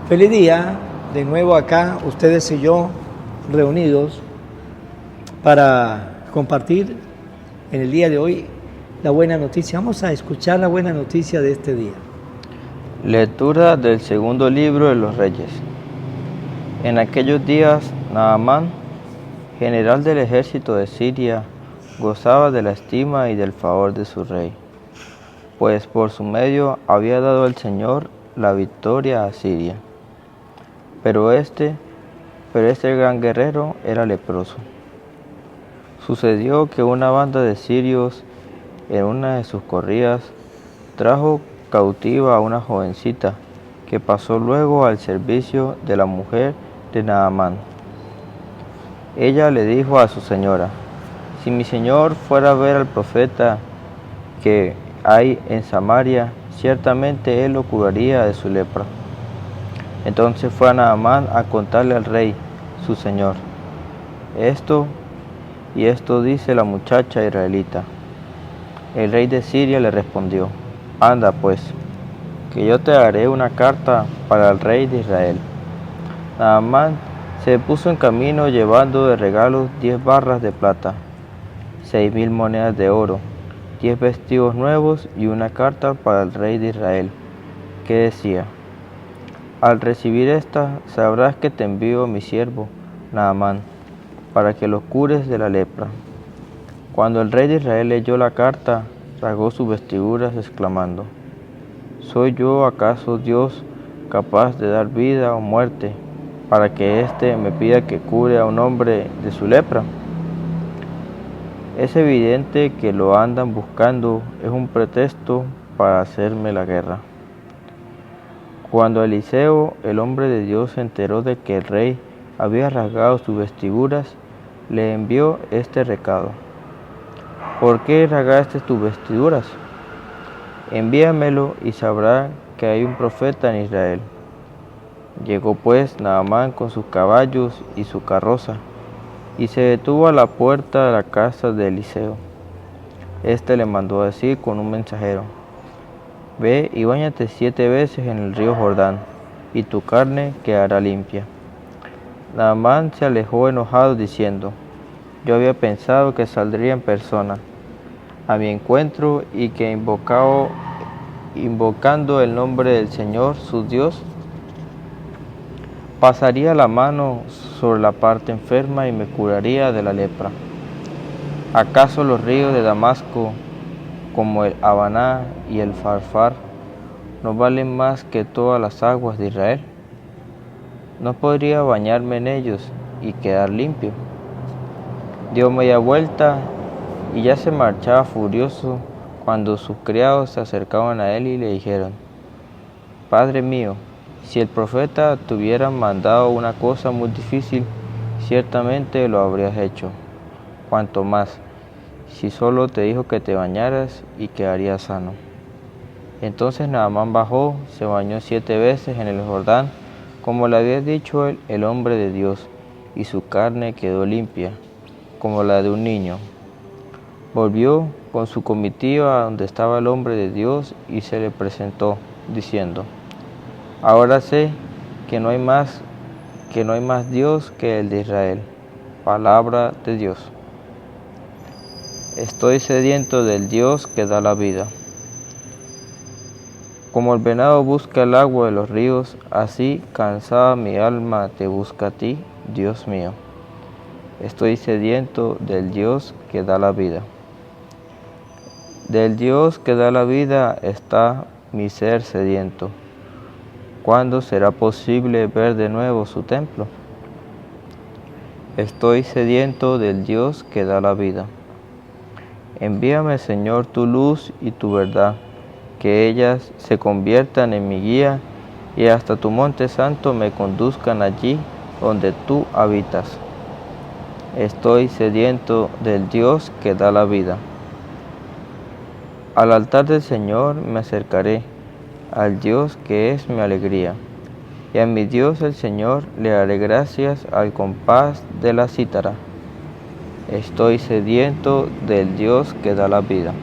Feliz día, de nuevo acá, ustedes y yo reunidos para compartir en el día de hoy la buena noticia. Vamos a escuchar la buena noticia de este día. Lectura del segundo libro de los Reyes. En aquellos días, Naamán, general del ejército de Siria, gozaba de la estima y del favor de su rey, pues por su medio había dado el Señor la victoria a Siria. Pero este gran guerrero era leproso. Sucedió que una banda de sirios, en una de sus corridas, trajo cautiva a una jovencita que pasó luego al servicio de la mujer de Naamán. Ella le dijo a su señora: si mi señor fuera a ver al profeta que hay en Samaria, ciertamente él lo curaría de su lepra. Entonces fue a Naamán a contarle al rey, su señor, esto dice la muchacha israelita. El rey de Siria le respondió: anda pues, que yo te haré una carta para el rey de Israel. Naamán se puso en camino llevando de regalos 10 barras de plata, 6,000 monedas de oro, 10 vestidos nuevos y una carta para el rey de Israel, que decía: al recibir esta, sabrás que te envío mi siervo, Naamán, para que lo cures de la lepra. Cuando el rey de Israel leyó la carta, rasgó sus vestiduras, exclamando: ¿soy yo acaso Dios capaz de dar vida o muerte, para que éste me pida que cure a un hombre de su lepra? Es evidente que lo andan buscando, es un pretexto para hacerme la guerra. Cuando Eliseo, el hombre de Dios, se enteró de que el rey había rasgado sus vestiduras, le envió este recado: ¿por qué rasgaste tus vestiduras? Envíamelo y sabrá que hay un profeta en Israel. Llegó pues Naamán con sus caballos y su carroza, y se detuvo a la puerta de la casa de Eliseo. Este le mandó a decir con un mensajero: ve y báñate 7 veces en el río Jordán, y tu carne quedará limpia. Naamán se alejó enojado diciendo: yo había pensado que saldría en persona a mi encuentro y que invocando el nombre del Señor, su Dios, pasaría la mano sobre la parte enferma y me curaría de la lepra. ¿Acaso los ríos de Damasco, como el Habaná y el Farfar, no valen más que todas las aguas de Israel? ¿No podría bañarme en ellos y quedar limpio? Dio media vuelta y ya se marchaba furioso cuando sus criados se acercaban a él y le dijeron: Padre mío, si el profeta te hubiera mandado una cosa muy difícil, ciertamente lo habrías hecho. Cuanto más, si solo te dijo que te bañaras y quedarías sano. Entonces Naamán bajó, se bañó 7 veces en el Jordán, como le había dicho el hombre de Dios, y su carne quedó limpia, como la de un niño. Volvió con su comitiva a donde estaba el hombre de Dios y se le presentó, diciendo: ahora sé que no hay más Dios que el de Israel. Palabra de Dios. Estoy sediento del Dios que da la vida. Como el venado busca el agua de los ríos, así cansada mi alma te busca a ti, Dios mío. Estoy sediento del Dios que da la vida. Del Dios que da la vida está mi ser sediento. ¿Cuándo será posible ver de nuevo su templo? Estoy sediento del Dios que da la vida. Envíame, Señor, tu luz y tu verdad, que ellas se conviertan en mi guía y hasta tu monte santo me conduzcan allí donde tú habitas. Estoy sediento del Dios que da la vida. Al altar del Señor me acercaré, al Dios que es mi alegría, y a mi Dios el Señor le haré gracias al compás de la cítara. Estoy sediento del Dios que da la vida.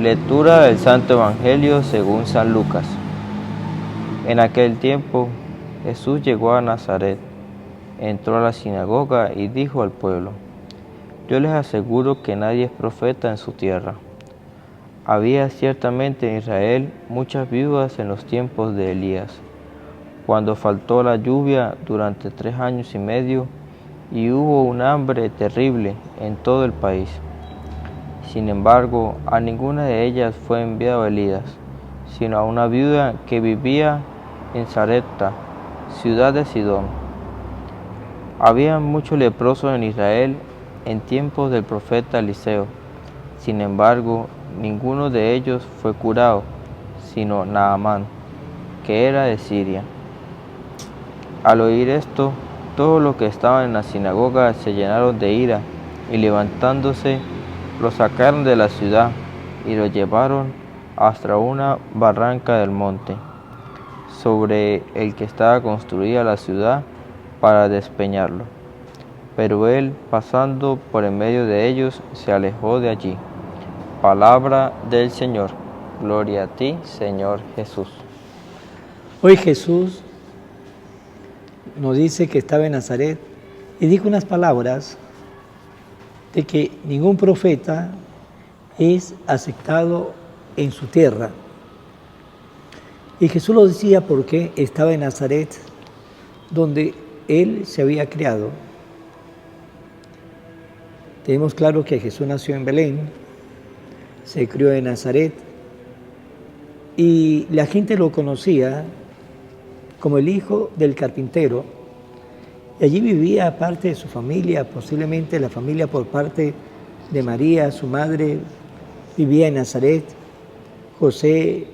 Lectura del Santo Evangelio según San Lucas. En aquel tiempo Jesús llegó a Nazaret, entró a la sinagoga y dijo al pueblo: Yo les aseguro que nadie es profeta en su tierra. Había ciertamente en Israel muchas viudas en los tiempos de Elías, cuando faltó la lluvia durante 3 años y medio, y hubo un hambre terrible en todo el país. Sin embargo, a ninguna de ellas fue enviado Elías, sino a una viuda que vivía en Sarepta, ciudad de Sidón. Había muchos leprosos en Israel en tiempos del profeta Eliseo. Sin embargo, ninguno de ellos fue curado, sino Naamán, que era de Siria. Al oír esto, todos los que estaban en la sinagoga se llenaron de ira, y levantándose, lo sacaron de la ciudad y lo llevaron hasta una barranca del monte, sobre el que estaba construida la ciudad, para despeñarlo. Pero él, pasando por en medio de ellos, se alejó de allí. Palabra del Señor. Gloria a ti, Señor Jesús. Hoy Jesús nos dice que estaba en Nazaret y dijo unas palabras de que ningún profeta es aceptado en su tierra. Y Jesús lo decía porque estaba en Nazaret, donde él se había criado. Tenemos claro que Jesús nació en Belén, se crió en Nazaret, y la gente lo conocía como el hijo del carpintero. Y allí vivía parte de su familia, posiblemente la familia por parte de María, su madre, vivía en Nazaret. José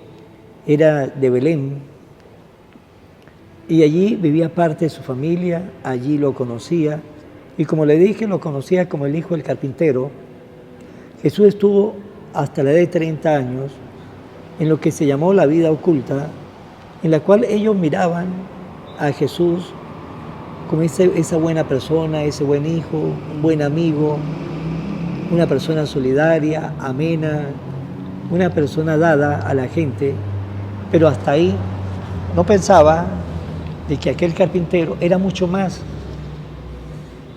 era de Belén, y allí vivía parte de su familia, allí lo conocía, y como le dije, lo conocía como el hijo del carpintero. Jesús estuvo hasta la edad de 30 años en lo que se llamó la vida oculta, en la cual ellos miraban a Jesús como esa buena persona, ese buen hijo, un buen amigo, una persona solidaria, amena, una persona dada a la gente, pero hasta ahí no pensaba de que aquel carpintero era mucho más.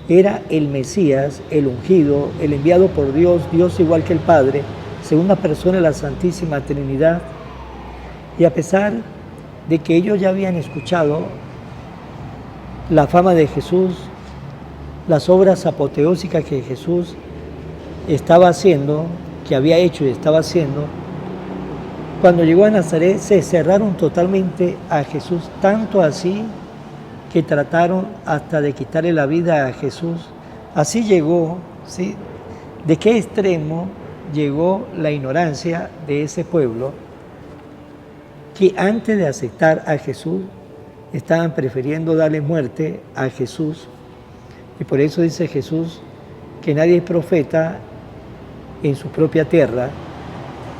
Era el Mesías, el ungido, el enviado por Dios, Dios igual que el Padre, segunda persona de la Santísima Trinidad. Y a pesar de que ellos ya habían escuchado la fama de Jesús, las obras apoteósicas que Jesús estaba haciendo, que había hecho y estaba haciendo, cuando llegó a Nazaret se cerraron totalmente a Jesús, tanto así que trataron hasta de quitarle la vida a Jesús. Así llegó, ¿sí? ¿De qué extremo llegó la ignorancia de ese pueblo? Que antes de aceptar a Jesús, estaban prefiriendo darle muerte a Jesús. Y por eso dice Jesús que nadie es profeta en su propia tierra.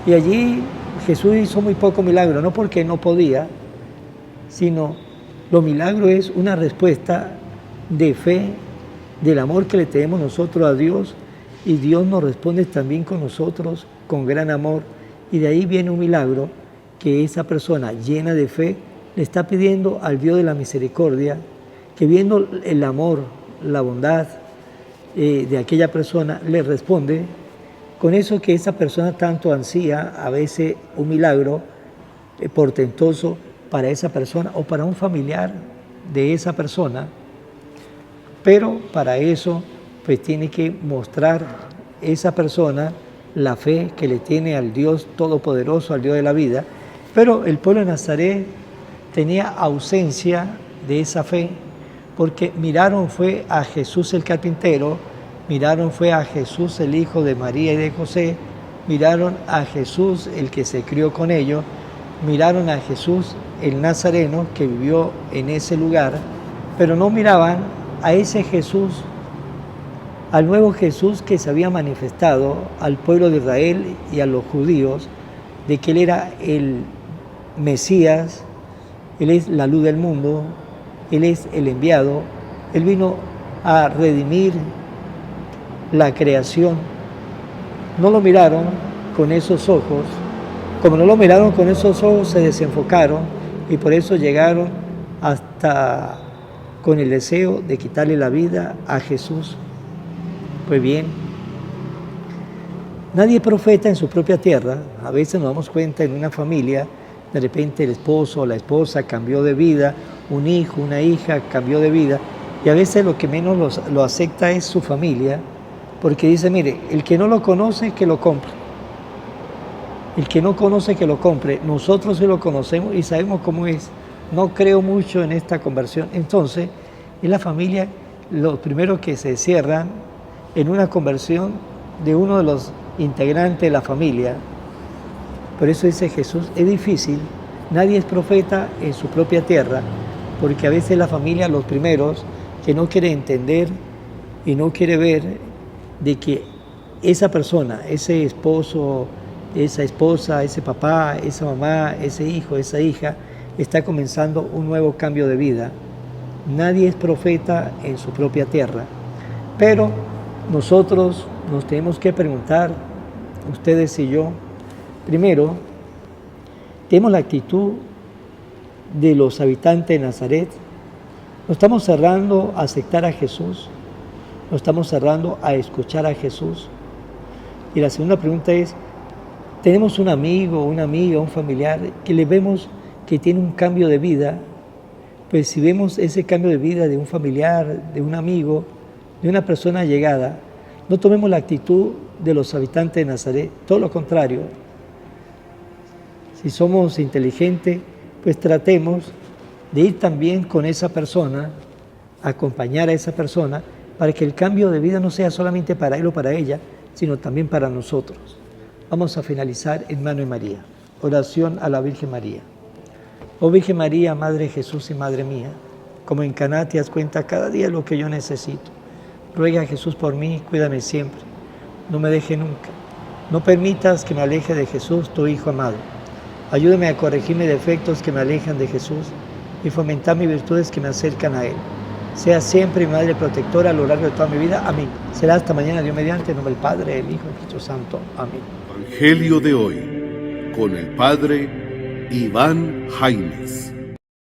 Y allí Jesús hizo muy poco milagro, no porque no podía, sino los milagros es una respuesta de fe, del amor que le tenemos nosotros a Dios, y Dios nos responde también con nosotros con gran amor. Y de ahí viene un milagro que esa persona llena de fe le está pidiendo al Dios de la misericordia, que viendo el amor, la bondad de aquella persona, le responde con eso que esa persona tanto ansía, a veces un milagro portentoso para esa persona o para un familiar de esa persona. Pero para eso pues tiene que mostrar esa persona la fe que le tiene al Dios Todopoderoso, al Dios de la vida. Pero el pueblo de Nazaret tenía ausencia de esa fe, porque miraron fue a Jesús el carpintero, miraron fue a Jesús el hijo de María y de José, miraron a Jesús el que se crió con ellos, miraron a Jesús el nazareno que vivió en ese lugar, pero no miraban a ese Jesús, al nuevo Jesús que se había manifestado al pueblo de Israel y a los judíos, de que Él era el Mesías, Él es la luz del mundo, Él es el enviado, Él vino a redimir la creación. No lo miraron con esos ojos. Como no lo miraron con esos ojos, se desenfocaron y por eso llegaron hasta con el deseo de quitarle la vida a Jesús. Pues bien, nadie es profeta en su propia tierra. A veces nos damos cuenta en una familia, de repente el esposo o la esposa cambió de vida, un hijo, una hija cambió de vida, y a veces lo que menos lo acepta es su familia, porque dice, mire, el que no lo conoce, que lo compre. El que no conoce, que lo compre. Nosotros sí lo conocemos y sabemos cómo es. No creo mucho en esta conversión. Entonces, en la familia, los primeros que se cierran en una conversión de uno de los integrantes de la familia. Por eso dice Jesús, es difícil, nadie es profeta en su propia tierra, porque a veces la familia, los primeros, que no quiere entender y no quiere ver de que esa persona, ese esposo, esa esposa, ese papá, esa mamá, ese hijo, esa hija, está comenzando un nuevo cambio de vida. Nadie es profeta en su propia tierra, pero nosotros nos tenemos que preguntar, ustedes y yo, primero, tenemos la actitud de los habitantes de Nazaret. Nos estamos cerrando a aceptar a Jesús, nos estamos cerrando a escuchar a Jesús. Y la segunda pregunta es, tenemos un amigo, una amiga, un familiar que le vemos que tiene un cambio de vida. Pues si vemos ese cambio de vida de un familiar, de un amigo, de una persona allegada, no tomemos la actitud de los habitantes de Nazaret, todo lo contrario. Si somos inteligentes, pues tratemos de ir también con esa persona, acompañar a esa persona, para que el cambio de vida no sea solamente para él o para ella, sino también para nosotros. Vamos a finalizar en mano de María. Oración a la Virgen María. Oh Virgen María, Madre de Jesús y Madre mía, como en Caná te das cuenta cada día lo que yo necesito. Ruega a Jesús por mí, cuídame siempre. No me deje nunca. No permitas que me aleje de Jesús, tu Hijo amado. Ayúdame a corregir mis defectos que me alejan de Jesús y fomentar mis virtudes que me acercan a Él. Sea siempre mi Madre protectora a lo largo de toda mi vida. Amén. Será hasta mañana, Dios mediante, en nombre del Padre, del Hijo y del Espíritu Santo. Amén. Evangelio de hoy, con el Padre Iván Jaimes.